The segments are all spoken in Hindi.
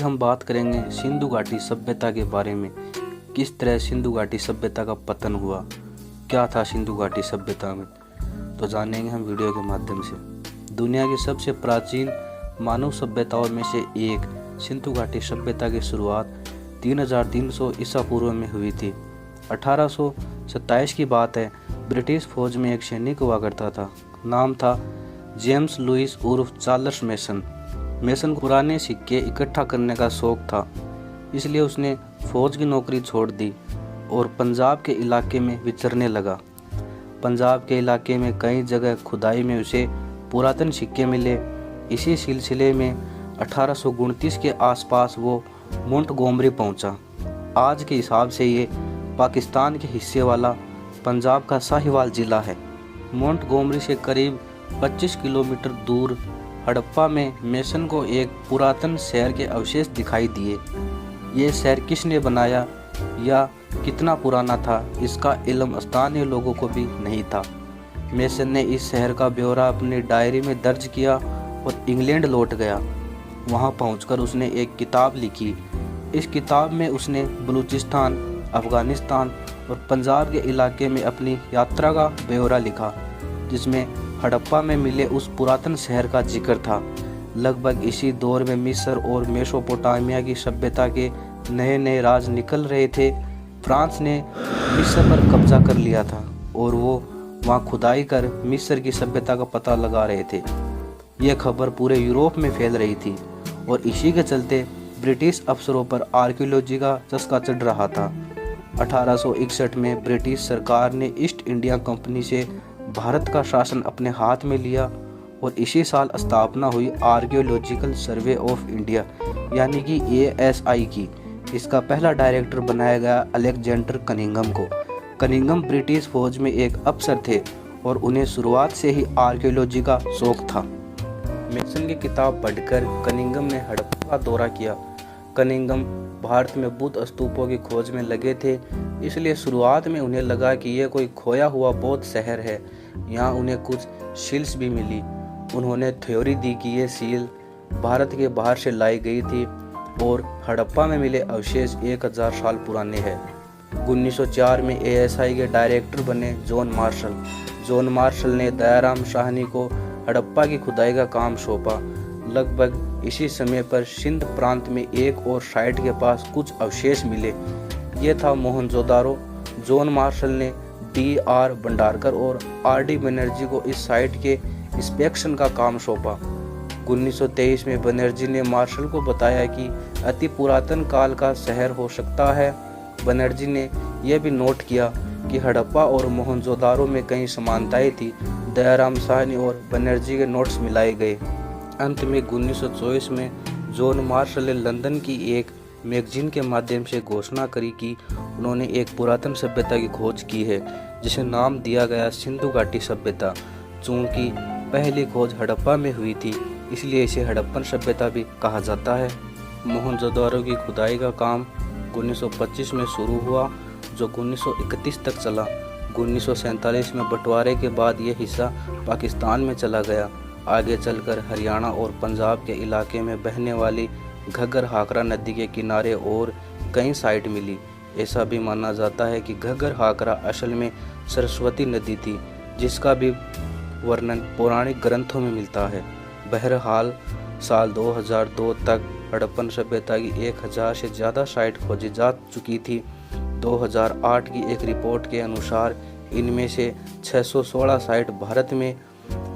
हम बात करेंगे सिंधु घाटी सभ्यता के बारे में। किस तरह सिंधु घाटी सभ्यता का पतन हुआ, क्या था सिंधु घाटी सभ्यता में, तो जानेंगे हम वीडियो के माध्यम से। दुनिया की सबसे प्राचीन मानव सभ्यताओं में से एक सिंधु घाटी सभ्यता की शुरुआत 3300 ईसा पूर्व में हुई थी। 1827 की बात है। ब्रिटिश फौज में एक सैनिक हुआ करता था, नाम था जेम्स लुइस उर्फ चार्ल्स मेसन। मेसन को पुराने सिक्के इकट्ठा करने का शौक था, इसलिए उसने फौज की नौकरी छोड़ दी और पंजाब के इलाके में विचरने लगा। पंजाब के इलाके में कई जगह खुदाई में उसे पुरातन सिक्के मिले। इसी सिलसिले में 1829 के आसपास वो मोंटगोमरी पहुंचा। आज के हिसाब से ये पाकिस्तान के हिस्से वाला पंजाब का साहिवाल जिला है। मोंटगोमरी से करीब 25 किलोमीटर दूर हड़प्पा में मेसन को एक पुरातन शहर के अवशेष दिखाई दिए। ये शहर किसने बनाया या कितना पुराना था, इसका इल्म स्थानीय लोगों को भी नहीं था। मेसन ने इस शहर का ब्यौरा अपनी डायरी में दर्ज किया और इंग्लैंड लौट गया। वहां पहुंचकर उसने एक किताब लिखी। इस किताब में उसने बलूचिस्तान, अफ़गानिस्तान और पंजाब के इलाके में अपनी यात्रा का ब्यौरा लिखा, जिसमें हड़प्पा में मिले उस पुरातन शहर का जिक्र था। लगभग इसी दौर में मिस्र और मेसोपोटामिया की सभ्यता के नए नए राज निकल रहे थे। फ्रांस ने मिस्र पर कब्जा कर लिया था और वो वहाँ खुदाई कर मिस्र की सभ्यता का पता लगा रहे थे। ये खबर पूरे यूरोप में फैल रही थी और इसी के चलते ब्रिटिश अफसरों पर आर्कियोलॉजी का चस्का चढ़ रहा था। 1861 में ब्रिटिश सरकार ने ईस्ट इंडिया कंपनी से भारत का शासन अपने हाथ में लिया और इसी साल स्थापना हुई आर्कियोलॉजिकल सर्वे ऑफ इंडिया यानी कि ASI की। इसका पहला डायरेक्टर बनाया गया अलेक्जेंडर कनिंघम को। कनिंघम ब्रिटिश फौज में एक अफसर थे और उन्हें शुरुआत से ही आर्कियोलॉजी का शौक था। मेसन की किताब पढ़कर कनिंघम ने हड़प्पा का दौरा किया। कनिंघम भारत में बुद्ध स्तूपों की खोज में लगे थे, इसलिए शुरुआत में उन्हें लगा कि यह कोई खोया हुआ बौद्ध शहर है। यहाँ उन्हें कुछ सील्स भी मिली। उन्होंने थ्योरी दी कि ये सील भारत के बाहर से लाई गई थी और हड़प्पा में मिले अवशेष 1000 साल पुराने हैं। 1904 में ASI के डायरेक्टर बने जॉन मार्शल। जॉन मार्शल ने दयाराम साहनी को हड़प्पा की खुदाई का काम सौंपा। लगभग इसी समय पर सिंध प्रांत में एक और साइट के पास कुछ अवशेष मिले। ये था मोहनजोदारो। जॉन मार्शल ने DR भंडारकर और RD बनर्जी को इस साइट के इंस्पेक्शन का काम सौंपा। 1923 में बनर्जी ने मार्शल को बताया कि अति पुरातन काल का शहर हो सकता है। बनर्जी ने यह भी नोट किया कि हड़प्पा और मोहनजोदारो में कई समानताएं थी। दयाराम साहनी और बनर्जी के नोट्स मिलाए गए। अंत में 1924 में जॉन मार्शल ने लंदन की एक मैगजीन के माध्यम से घोषणा करी कि उन्होंने एक पुरातन सभ्यता की खोज की है, जिसे नाम दिया गया सिंधु घाटी सभ्यता। चूँकि पहली खोज हड़प्पा में हुई थी, इसलिए इसे हड़प्पन सभ्यता भी कहा जाता है। मोहनजोदारो की खुदाई का काम 1925 में शुरू हुआ, जो 1931 तक चला। 1947 में बंटवारे के बाद यह हिस्सा पाकिस्तान में चला गया। आगे चलकर हरियाणा और पंजाब के इलाके में बहने वाली घग्गर हाकरा नदी के किनारे और कई साइट मिली। ऐसा भी माना जाता है कि घग्गर हाकरा असल में सरस्वती नदी थी, जिसका भी वर्णन पौराणिक ग्रंथों में मिलता है। बहरहाल साल 2002 तक हड़प्पन सभ्यता की 1000 से ज़्यादा साइट खोजी जा चुकी थी। 2008 की एक रिपोर्ट के अनुसार इनमें से 616 साइट भारत में,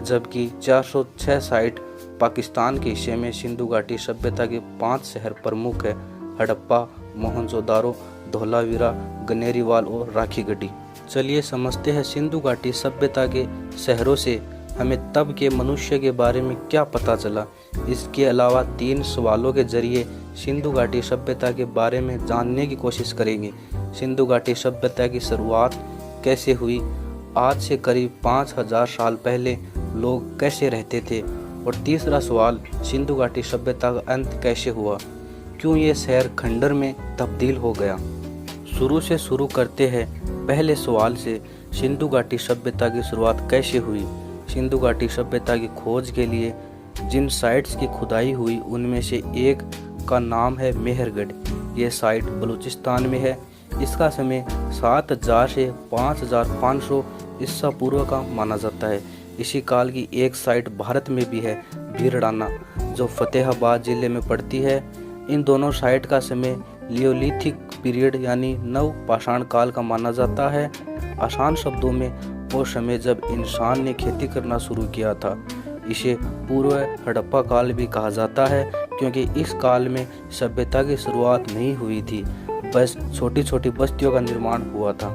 जबकि 406 साइट पाकिस्तान के हिस्से में। सिंधु घाटी सभ्यता के 5 शहर प्रमुख है: हड़प्पा, मोहनजोदारो, धोलावीरा, गनेरीवाल और राखीगढ़ी। चलिए समझते हैं सिंधु घाटी सभ्यता के शहरों से हमें तब के मनुष्य के बारे में क्या पता चला। इसके अलावा 3 सवालों के जरिए सिंधु घाटी सभ्यता के बारे में जानने की कोशिश करेंगे। सिंधु घाटी सभ्यता की शुरुआत कैसे हुई, आज से करीब 5000 साल पहले लोग कैसे रहते थे, और तीसरा सवाल, सिंधु घाटी सभ्यता का अंत कैसे हुआ, क्यों ये शहर खंडर में तब्दील हो गया। शुरू से शुरू करते हैं पहले सवाल से, सिंधु घाटी सभ्यता की शुरुआत कैसे हुई। सिंधु घाटी सभ्यता की खोज के लिए जिन साइट्स की खुदाई हुई उनमें से एक का नाम है मेहरगढ़। ये साइट बलूचिस्तान में है। इसका समय 7000 से 5500 ईसा पूर्व का माना जाता है। इसी काल की एक साइट भारत में भी है, भीरडाना, जो फतेहाबाद जिले में पड़ती है। इन दोनों साइट का समय लियोलिथिक पीरियड यानी नव पाषाण काल का माना जाता है। आसान शब्दों में वो समय जब इंसान ने खेती करना शुरू किया था। इसे पूर्व हड़प्पा काल भी कहा जाता है, क्योंकि इस काल में सभ्यता की शुरुआत नहीं हुई थी, बस छोटी छोटी बस्तियों का निर्माण हुआ था।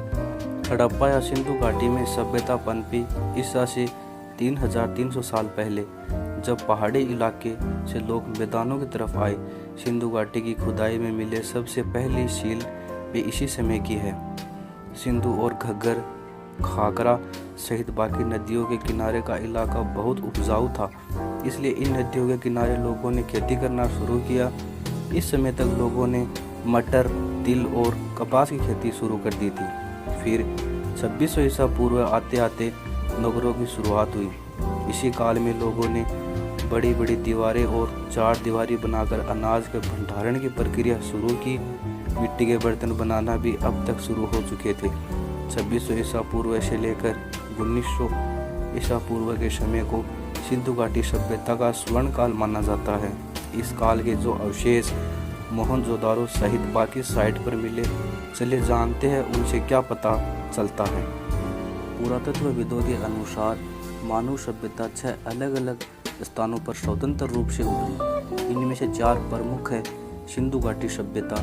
हड़प्पा या सिंधु घाटी में सभ्यता पनपी ईसा से 3300 साल पहले, जब पहाड़ी इलाके से लोग मैदानों की तरफ आए। सिंधु घाटी की खुदाई में मिले सबसे पहली सील भी इसी समय की है। सिंधु और घग्गर, खाकरा सहित बाकी नदियों के किनारे का इलाका बहुत उपजाऊ था, इसलिए इन नदियों के किनारे लोगों ने खेती करना शुरू किया। इस समय तक लोगों ने मटर, तिल और कपास की खेती शुरू कर दी थी। फिर 2600 ईसा पूर्व आते आते नगरों की शुरुआत हुई। इसी काल में लोगों ने बड़ी बड़ी दीवारें और चार दीवारी बनाकर अनाज के भंडारण की प्रक्रिया शुरू की। मिट्टी के बर्तन बनाना भी अब तक शुरू हो चुके थे। 2600 ईसा पूर्व से लेकर 1900 ईसा पूर्व के समय को सिंधु घाटी सभ्यता का स्वर्ण काल माना जाता है। इस काल के जो अवशेष मोहनजोदारो सहित बाकी साइट पर मिले, चले जानते हैं उनसे क्या पता चलता है। पुरातत्वविदों के अनुसार मानव सभ्यता 6 अलग अलग स्थानों पर स्वतंत्र रूप से उभरी। इनमें से 4 प्रमुख है: सिंधु घाटी सभ्यता,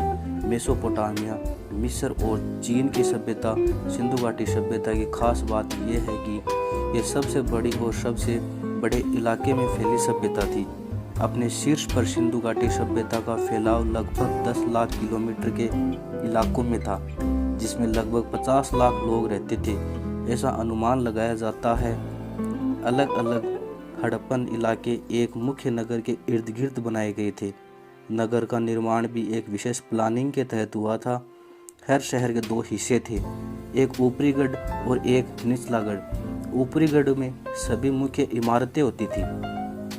मेसोपोटामिया, मिस्र और चीन की सभ्यता। सिंधु घाटी सभ्यता की खास बात यह है कि यह सबसे बड़ी और सबसे बड़े इलाके में फैली सभ्यता थी। अपने शीर्ष पर सिंधु घाटी सभ्यता का फैलाव लगभग 10 लाख किलोमीटर के इलाकों में था, जिसमें लगभग 50 लाख लोग रहते थे। ऐसा अनुमान लगाया जाता है। अलग अलग हड़प्पन इलाके एक मुख्य नगर के इर्द गिर्द बनाए गए थे। नगर का निर्माण भी एक विशेष प्लानिंग के तहत हुआ था। हर शहर के 2 हिस्से थे, एक ऊपरी गढ़ और एक निचला गढ़। ऊपरी गढ़ में सभी मुख्य इमारतें होती थी,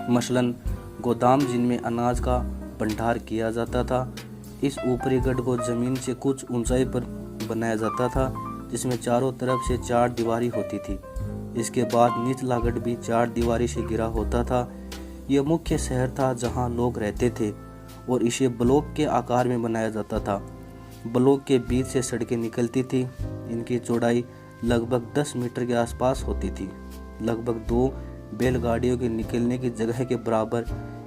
मसलन गोदाम जिनमें अनाज का भंडार किया जाता था। इस ऊपरी गढ़ को जमीन से कुछ ऊंचाई पर बनाया जाता था, जिसमें चारों तरफ से 4 दीवारी होती थी। इसके बाद निचला गढ़ भी 4 दीवारी से घिरा होता था। यह मुख्य शहर था जहां लोग रहते थे और इसे ब्लॉक के आकार में बनाया जाता था। ब्लॉक के बीच से सड़कें निकलती थी। इनकी चौड़ाई लगभग 10 मीटर के आसपास होती थी, लगभग 2 बैलगाड़ियों के निकलने की जगह के बराबर।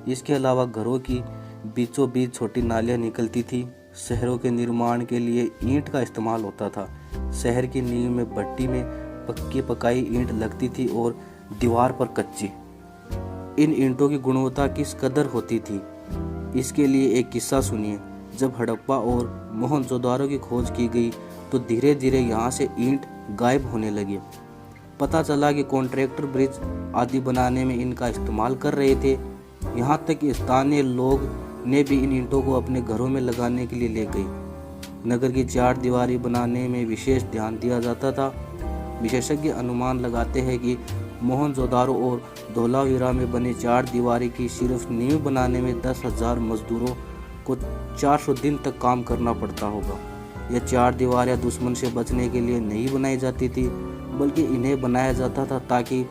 इसके अलावा घरों की बीचों बीच छोटी नालियाँ निकलती थी। शहरों के निर्माण के लिए ईंट का इस्तेमाल होता था। शहर की नींव में भट्टी में पक्की पकाई ईंट लगती थी और दीवार पर कच्ची। इन ईंटों की गुणवत्ता किस कदर होती थी, इसके लिए एक किस्सा सुनिए। जब हड़प्पा और मोहनजोदारो की खोज की गई तो धीरे धीरे यहाँ से ईंट गायब होने लगे। पता चला कि कॉन्ट्रैक्टर ब्रिज आदि बनाने में इनका इस्तेमाल कर रहे थे। यहाँ तक कि स्थानीय लोग ने भी इन ईंटों को अपने घरों में लगाने के लिए ले गए। नगर की 4 दीवारी बनाने में विशेष ध्यान दिया जाता था। विशेषज्ञ अनुमान लगाते हैं कि मोहनजोदारो और धोलावीरा में बने 4 दीवारी की सिर्फ नींव बनाने में 10,000 मजदूरों को 400 दिन तक काम करना पड़ता होगा। यह 4 दीवारें दुश्मन से बचने के लिए नहीं बनाई जाती थी, बल्कि इन्हें बनाया जाता था ताकि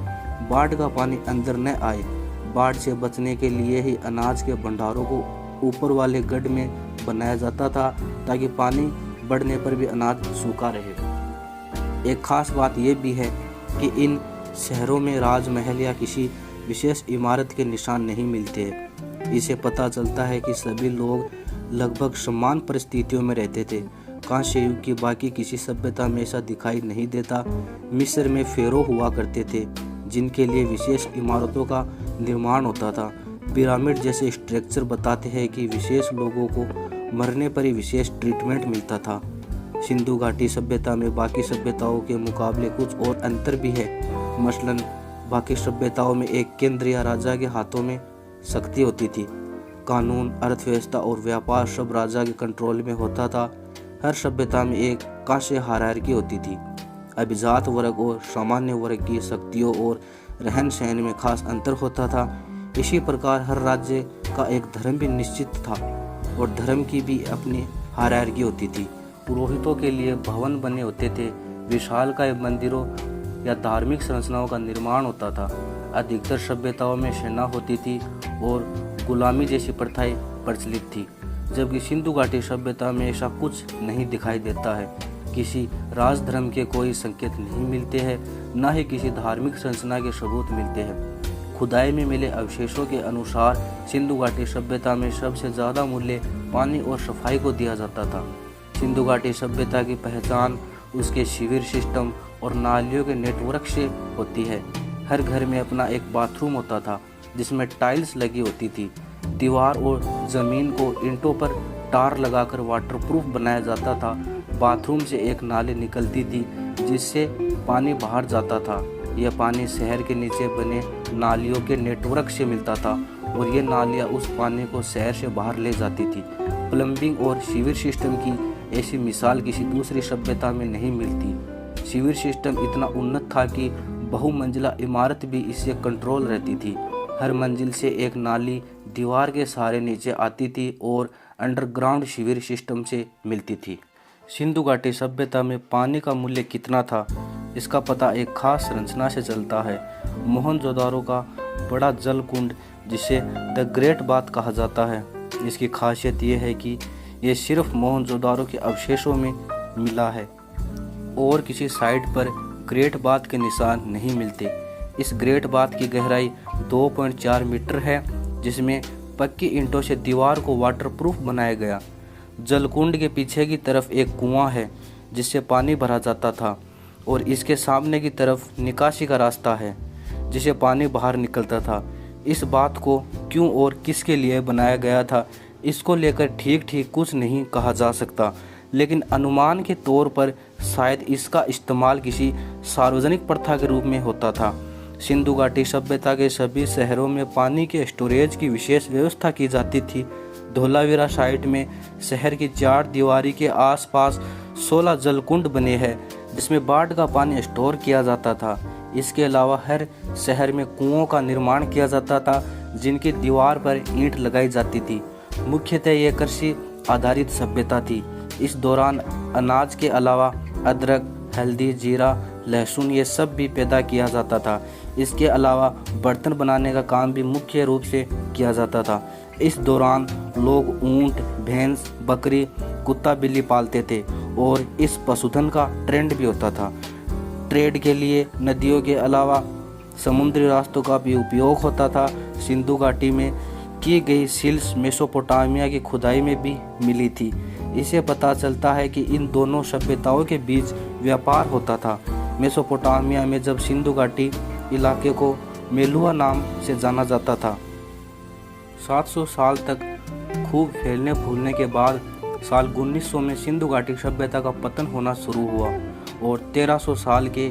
बाढ़ का पानी अंदर न आए। बाढ़ से बचने के लिए ही अनाज के भंडारों को ऊपर वाले गढ़ में बनाया जाता था, ताकि पानी बढ़ने पर भी अनाज सूखा रहे। एक खास बात यह भी है कि इन शहरों में राजमहल या किसी विशेष इमारत के निशान नहीं मिलते हैं। इसे पता चलता है कि सभी लोग लगभग समान परिस्थितियों में रहते थे। कांस्य युग की बाकी किसी सभ्यता में ऐसा दिखाई नहीं देता। मिस्र में फेरो हुआ करते थे, जिनके लिए विशेष इमारतों का निर्माण होता था। पिरामिड जैसे स्ट्रक्चर बताते हैं कि विशेष लोगों को मरने पर ही विशेष ट्रीटमेंट मिलता था। सिंधु घाटी सभ्यता में बाकी सभ्यताओं के मुकाबले कुछ और अंतर भी है। मसलन बाकी सभ्यताओं में एक केंद्र या राजा के हाथों में शक्ति होती थी। कानून, अर्थव्यवस्था और व्यापार सब राजा के कंट्रोल में होता था। हर सभ्यता में एक कांस्य हायरार्की होती थी। अभिजात वर्ग और सामान्य वर्ग की शक्तियों और रहन सहन में खास अंतर होता था। इसी प्रकार हर राज्य का एक धर्म भी निश्चित था। और धर्म की भी अपनी हायरार्की होती थी। पुरोहितों के लिए भवन बने होते थे, विशालकाय मंदिरों या धार्मिक संरचनाओं का निर्माण होता था। अधिकतर सभ्यताओं में सेना होती थी और गुलामी जैसी प्रथाएं प्रचलित थी, जबकि सिंधु घाटी सभ्यता में ऐसा कुछ नहीं दिखाई देता है। किसी राजधर्म के कोई संकेत नहीं मिलते हैं, न ही किसी धार्मिक संरचना के सबूत मिलते हैं। खुदाई में मिले अवशेषों के अनुसार सिंधु घाटी सभ्यता में सबसे ज़्यादा मूल्य पानी और सफाई को दिया जाता था। सिंधु घाटी सभ्यता की पहचान उसके शिविर सिस्टम और नालियों के नेटवर्क से होती है। हर घर में अपना एक बाथरूम होता था जिसमें टाइल्स लगी होती थी। दीवार और ज़मीन को ईंटों पर टार लगाकर वाटरप्रूफ बनाया जाता था। बाथरूम से एक नाली निकलती थी जिससे पानी बाहर जाता था। यह पानी शहर के नीचे बने नालियों के नेटवर्क से मिलता था और ये नालियाँ उस पानी को शहर से बाहर ले जाती थी। प्लम्बिंग और सीवर सिस्टम की ऐसी मिसाल किसी दूसरी सभ्यता में नहीं मिलती। सीवर सिस्टम इतना उन्नत था कि बहुमंजिला इमारत भी इससे कंट्रोल रहती थी। हर मंजिल से एक नाली दीवार के सहारे नीचे आती थी और अंडरग्राउंड सीवर सिस्टम से मिलती थी। सिंधु घाटी सभ्यता में पानी का मूल्य कितना था, इसका पता एक खास संरचना से चलता है। मोहनजोदारो का बड़ा जल कुंड, जिसे द ग्रेट बाथ कहा जाता है, इसकी खासियत यह है कि ये सिर्फ मोहनजोदारो के अवशेषों में मिला है और किसी साइट पर ग्रेट बाथ के निशान नहीं मिलते। इस ग्रेट बाथ की गहराई 2.4 मीटर है, जिसमें पक्की ईंटों से दीवार को वाटरप्रूफ बनाया गया। जलकुंड के पीछे की तरफ एक कुआं है जिससे पानी भरा जाता था और इसके सामने की तरफ निकासी का रास्ता है जिसे पानी बाहर निकलता था। इस बात को क्यों और किसके लिए बनाया गया था, इसको लेकर ठीक कुछ नहीं कहा जा सकता, लेकिन अनुमान के तौर पर शायद इसका इस्तेमाल किसी सार्वजनिक प्रथा के रूप में होता था। सिंधु घाटी सभ्यता के सभी शहरों में पानी के स्टोरेज की विशेष व्यवस्था की जाती थी। धोलावीरा साइट में शहर की 4 दीवारी के आसपास 16 जलकुंड बने हैं जिसमें बाढ़ का पानी स्टोर किया जाता था। इसके अलावा हर शहर में कुओं का निर्माण किया जाता था जिनकी दीवार पर ईंट लगाई जाती थी। मुख्यतः यह कृषि आधारित सभ्यता थी। इस दौरान अनाज के अलावा अदरक, हल्दी, जीरा, लहसुन ये सब भी पैदा किया जाता था। इसके अलावा बर्तन बनाने का काम भी मुख्य रूप से किया जाता था। इस दौरान लोग ऊंट, भैंस, बकरी, कुत्ता, बिल्ली पालते थे और इस पशुधन का ट्रेंड भी होता था। ट्रेड के लिए नदियों के अलावा समुद्री रास्तों का भी उपयोग होता था। सिंधु घाटी में की गई सील्स मेसोपोटामिया की खुदाई में भी मिली थी। इसे पता चलता है कि इन दोनों सभ्यताओं के बीच व्यापार होता था। मेसोपोटामिया में जब सिंधु घाटी इलाके को मेलुआ नाम से जाना जाता था। 700 साल तक खूब फैलने फूलने के बाद साल 1900 में सिंधु घाटी सभ्यता का पतन होना शुरू हुआ और 1300 साल के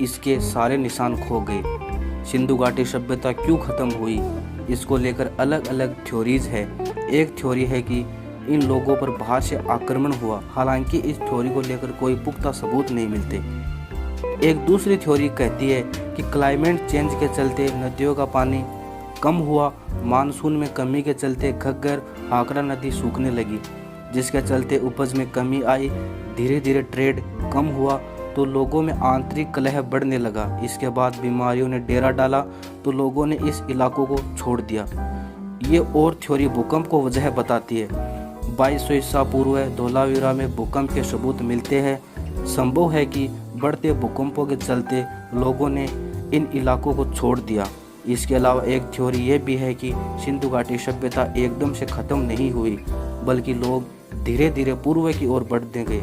इसके सारे निशान खो गए। सिंधु घाटी सभ्यता क्यों खत्म हुई, इसको लेकर अलग अलग थ्योरीज है। एक थ्योरी है कि इन लोगों पर बाहर से आक्रमण हुआ, हालांकि इस थ्योरी को लेकर कोई पुख्ता सबूत नहीं मिलते। एक दूसरी थ्योरी कहती है कि क्लाइमेट चेंज के चलते नदियों का पानी कम हुआ। मानसून में कमी के चलते घग्गर, हाकरा नदी सूखने लगी, जिसके चलते उपज में कमी आई। धीरे धीरे ट्रेड कम हुआ तो लोगों में आंतरिक कलह बढ़ने लगा। इसके बाद बीमारियों ने डेरा डाला तो लोगों ने इस इलाकों को छोड़ दिया। ये और थ्योरी भूकंप को वजह बताती है। 2200 ईसा पूर्व धोलावीरा में भूकंप के सबूत मिलते हैं। संभव है कि बढ़ते भूकंपों के चलते लोगों ने इन इलाकों को छोड़ दिया। इसके अलावा एक थ्योरी ये भी है कि सिंधु घाटी सभ्यता एकदम से ख़त्म नहीं हुई, बल्कि लोग धीरे धीरे पूर्व की ओर बढ़ते गए।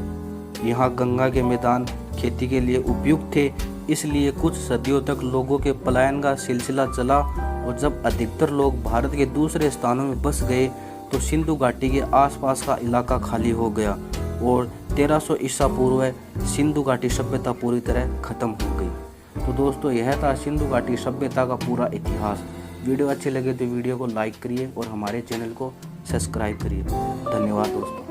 यहाँ गंगा के मैदान खेती के लिए उपयुक्त थे, इसलिए कुछ सदियों तक लोगों के पलायन का सिलसिला चला और जब अधिकतर लोग भारत के दूसरे स्थानों में बस गए तो सिंधु घाटी के आसपास का इलाका खाली हो गया और 1300 ईसा पूर्व सिंधु घाटी सभ्यता पूरी तरह खत्म हो गई। तो दोस्तों, यह था सिंधु घाटी सभ्यता का पूरा इतिहास। वीडियो अच्छे लगे तो वीडियो को लाइक करिए और हमारे चैनल को सब्सक्राइब करिए। धन्यवाद दोस्तों।